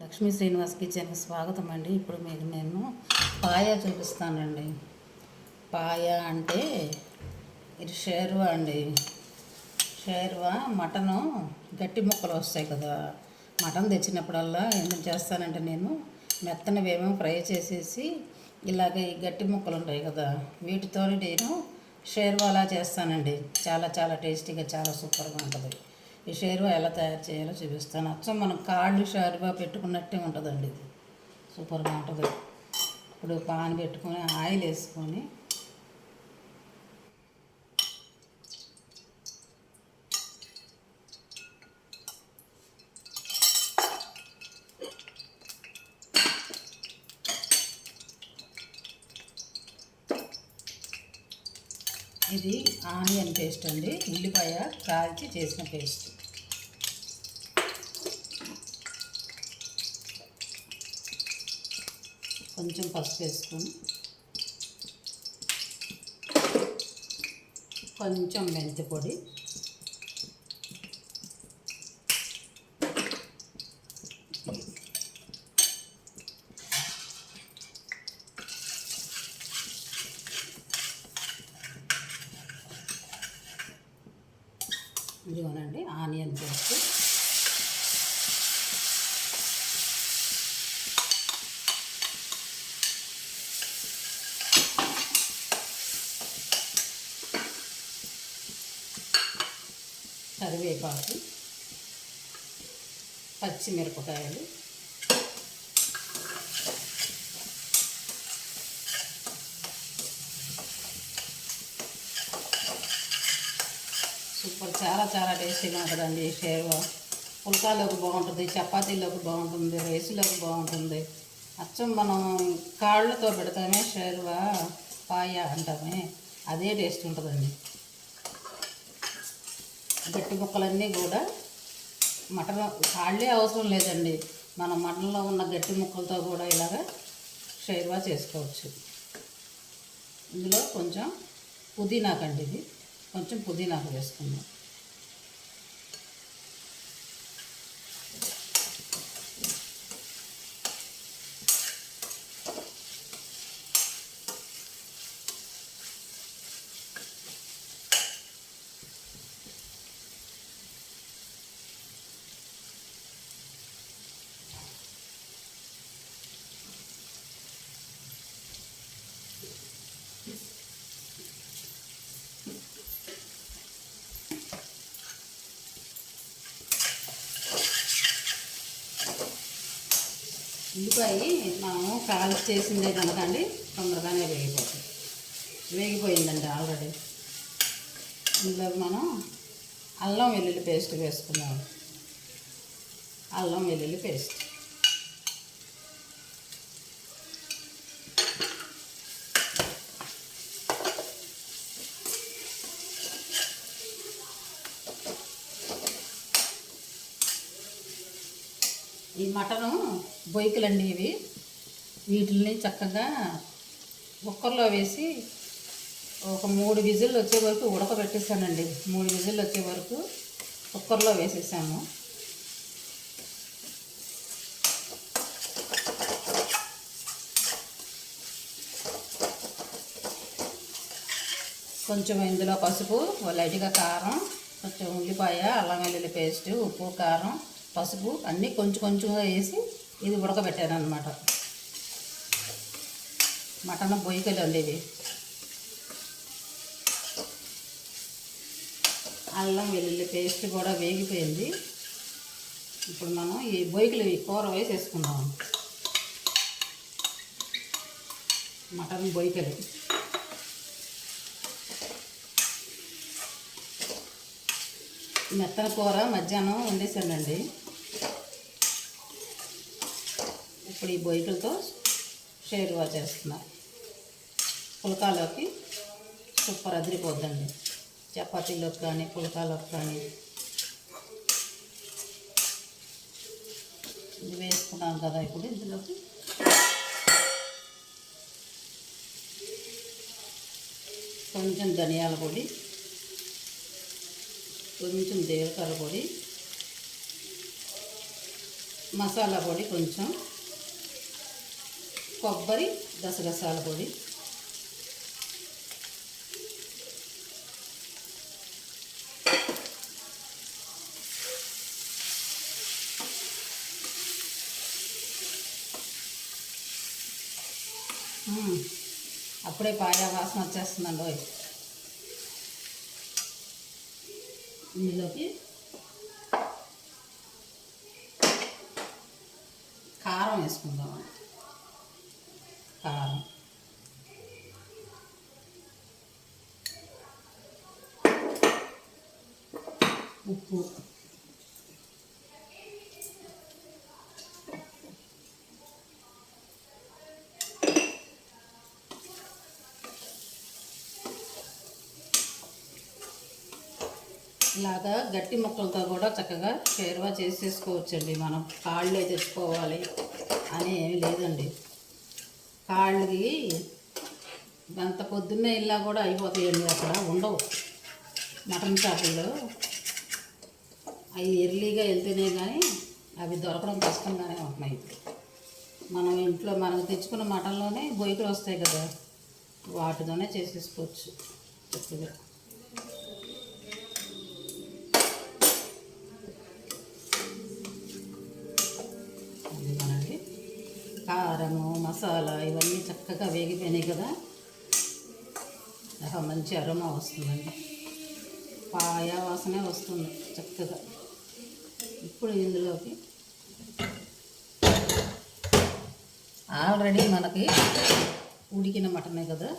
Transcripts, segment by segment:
లక్ష్మీ శ్రీనివాస్ కిచెన్కి స్వాగతం అండి. ఇప్పుడు మీకు నేను పాయా చూపిస్తానండి. పాయా అంటే ఇది షేర్వా అండి. షేర్వా మటను గట్టి ముక్కలు వస్తాయి కదా, మటన్ తెచ్చినప్పుడల్లా ఎందుకు చేస్తానంటే నేను మెత్తనవేమో ఫ్రై చేసేసి ఇలాగ ఈ గట్టి ముక్కలు ఉంటాయి కదా, వీటితో నేను షేర్వాలా చేస్తానండి. చాలా చాలా టేస్టీగా, చాలా సూపర్గా ఉంటుంది. ఈ షేర్వా ఎలా తయారు చేయాలో చూపిస్తాను. అచ్చం మనం కాళ్ళు షేర్వా పెట్టుకున్నట్టే ఉంటుందండి. ఇది సూపర్గా ఉంటుంది. ఇప్పుడు పాన్ పెట్టుకొని ఆయిల్ వేసుకొని ఇది ఆనియన్ పేస్ట్ అండి, ఉల్లిపాయ కాల్చి చేసిన పేస్ట్. కొంచెం పసుపు వేసుకొని, కొంచెం మెంతి పొడి, ఇదిగోనండి ఆనియన్ పేస్ట్, కరివేపాకు, పచ్చిమిరపకాయలు, సూపర్, చాలా చాలా టేస్టీగా ఉంటుందండి ఈ షేర్వా. పుల్కాలోకి బాగుంటుంది, చపాతీలోకి బాగుంటుంది, రైస్లోకి బాగుంటుంది. అచ్చం మనం కాళ్ళతో పెడతామే షేర్వా, పాయ అంటామే, అదే టేస్ట్ ఉంటుందండి. గట్టి ముక్కలన్నీ కూడా మటన్ కాళ్ళే అవసరం లేదండి, మన మటన్లో ఉన్న గట్టి ముక్కలతో కూడా ఇలాగ షేర్వా చేసుకోవచ్చు. ఇందులో కొంచెం పుదీనాకండి, ఇది కొంచెం పుదీనాకు వేసుకుందాం. ఉల్లిపాయ మనము కాల్చి చేసిందే కనుకండి తొందరగానే వేగిపోయిందండి ఆల్రెడీ. ఇందులో మనం అల్లం వెల్లుల్లి పేస్ట్ వేసుకున్నాం. అల్లం వెల్లుల్లి పేస్ట్, ఈ మటను బొయ్యకులండి ఇవి. వీటిని చక్కగా కుక్కర్లో వేసి ఒక 3 విజిల్లు వచ్చే వరకు ఉడకబెట్టేసానండి. 3 విజిల్లు వచ్చే వరకు కుక్కర్లో వేసేసాము. కొంచెం ఇందులో పసుపు, లైట్గా కారం, కొంచెం ఉల్లిపాయ, అల్లం వెల్లుల్లి పేస్ట్, ఉప్పు, కారం, పసుపు అన్నీ కొంచెం కొంచెంగా వేసి ఇది ఉడకబెట్టాను అనమాట. మటన్ బొయ్యకలు అండి ఇవి. అల్లం వెల్లుల్లి పేస్ట్ కూడా వేగిపోయింది. ఇప్పుడు మనం ఈ బొయ్యకలు కూర వేసేసుకుందాం. మటన్ బొయ్యకలు మెత్తన కూర మధ్యాహ్నం వండేసానండి. ఇప్పుడు ఈ బొయ్యలతో షేర్వా చేస్తున్నా. పుల్కాలోకి సూపర్ అదిరిపోద్దండి, చపాతీలోకి కానీ పుల్కాలోకి కానీ. ఇది వేసుకున్నాం కదా, ఇప్పుడు ఇందులోకి కొంచెం ధనియాల పొడి, కొంచెం జీలకర్ర పొడి, మసాలా పొడి కొంచెం, కొబ్బరి గసగసాల పొడి, అప్పుడే పాయా వాసన వచ్చేస్తుందండి. ఇందులోకి కారం వేసుకుందాం. కారం, ఉప్పు, ఇలాగా గట్టి ముక్కలతో కూడా చక్కగా షేర్వా చేసేసుకోవచ్చండి. మనం కాళ్ళే తెచ్చుకోవాలి అని ఏమి లేదండి. కాళ్ళకి అంత పొద్దున్నే ఇలా కూడా అయిపోతాయండి, అక్కడ ఉండవు మటన్ షాపుల్లో. అవి ఎర్లీగా వెళ్తేనే కానీ అవి దొరకడం కష్టంగానే ఉంటున్నాయి. ఇప్పుడు మనం ఇంట్లో మనం తెచ్చుకున్న మటన్లోనే బొయ్యలు వస్తాయి కదా, వాటితోనే చేసేసుకోవచ్చు చక్కగా. కారము, మసాలా ఇవన్నీ చక్కగా వేగిపోయినాయి కదా, మంచి అరోమా వస్తుందండి. పాయా వాసనే వస్తుంది చక్కగా. ఇప్పుడు ఇందులోకి ఆల్రెడీ మనకి ఉడికిన మటనే కదా,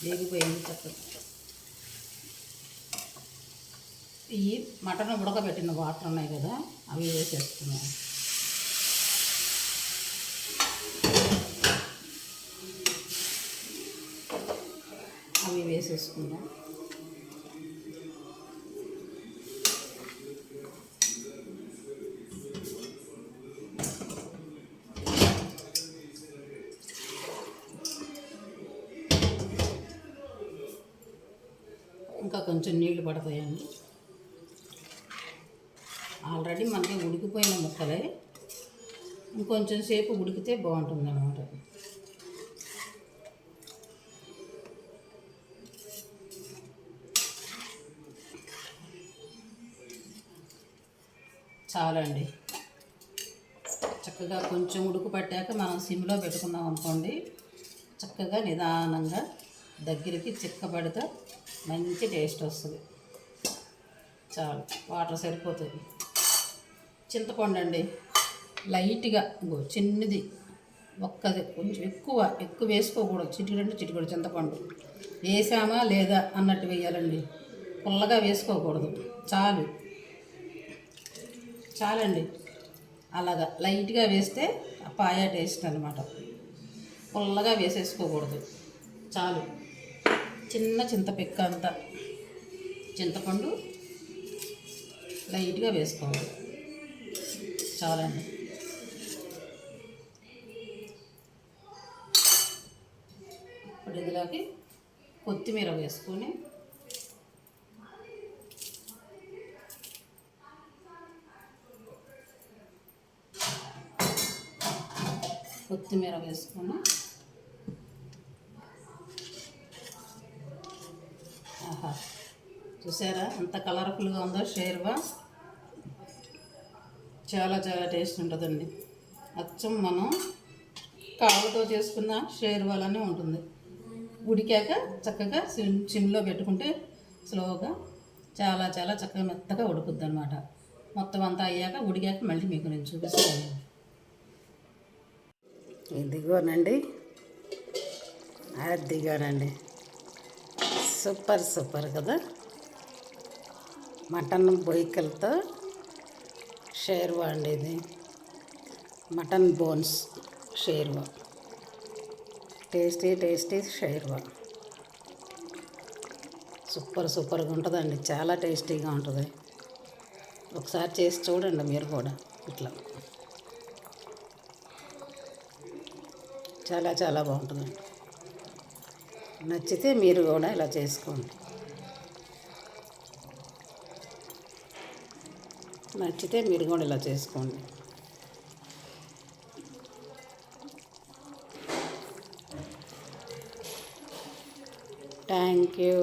వేగిపోయింది చక్కగా. ఈ మటన్ ఉడకబెట్టిన వాటర్ ఉన్నాయి కదా, అవి వేసేస్తున్నాం. అవి వేసేసుకుందాం. ఇంకా కొంచెం నీళ్లు పడతాయండి. ఆల్రెడీ మనకి ఉడికిపోయిన ముక్కలే, ఇంకొంచెం సేపు ఉడికితే బాగుంటుంది అన్నమాట. చాలండి. చక్కగా కొంచెం ఉడుకు పట్టాక మనం సిమ్లో పెట్టుకున్నాం అనుకోండి, చక్కగా నిదానంగా దగ్గరికి చిక్కబడితే మంచి టేస్ట్ వస్తుంది. చాలు, వాటర్ సరిపోతుంది. చింతపండు అండి, లైట్గా చిన్నది ఒక్కది, కొంచెం ఎక్కువ వేసుకోకూడదు. చిటికెడు చింతపండు వేసామా లేదా అన్నట్టు వేయాలండి, పుల్లగా వేసుకోకూడదు. చాలండి, అలాగా లైట్గా వేస్తే పాయా టేస్ట్ అనమాట. పుల్లగా వేసేసుకోకూడదు. చాలు, చిన్న చింతపిక్క అంతా చింతపండు లైట్గా వేసుకోవాలి. చాలండి. ఇప్పుడు ఇందులోకి కొత్తిమీర వేసుకొని ఆహా, చూసారా ఎంత కలర్ఫుల్గా ఉందో షేర్వా. చాలా టేస్ట్ ఉంటుందండి. అచ్చం మనం కాళ్ళతో చేసుకున్న షేర్వాలానే ఉంటుంది. ఉడికాక చక్కగా సిమ్లో పెట్టుకుంటే స్లోగా చాలా చక్కగా మెత్తగా ఉడుకుద్ది అనమాట. మొత్తం అంతా అయ్యాక ఉడికాక మళ్ళీ మీకు నేను చూపిస్తాను. ఇదిగోనండి, అదిగోనండి, సూపర్ కదా. మటన్ బొయ్యలతో షేర్వా అండి ఇది. Mutton bones sherwa, tasty sherwa. సూపర్గా ఉంటుందండి, చాలా టేస్టీగా ఉంటుంది. ఒకసారి చేసి చూడండి మీరు కూడా. ఇట్లా చాలా బాగుంటుందండి. నచ్చితే మీరు కూడా ఇలా చేసుకోండి. నచ్చితే మీరు కూడా ఇలా చేసుకోండి. Thank you.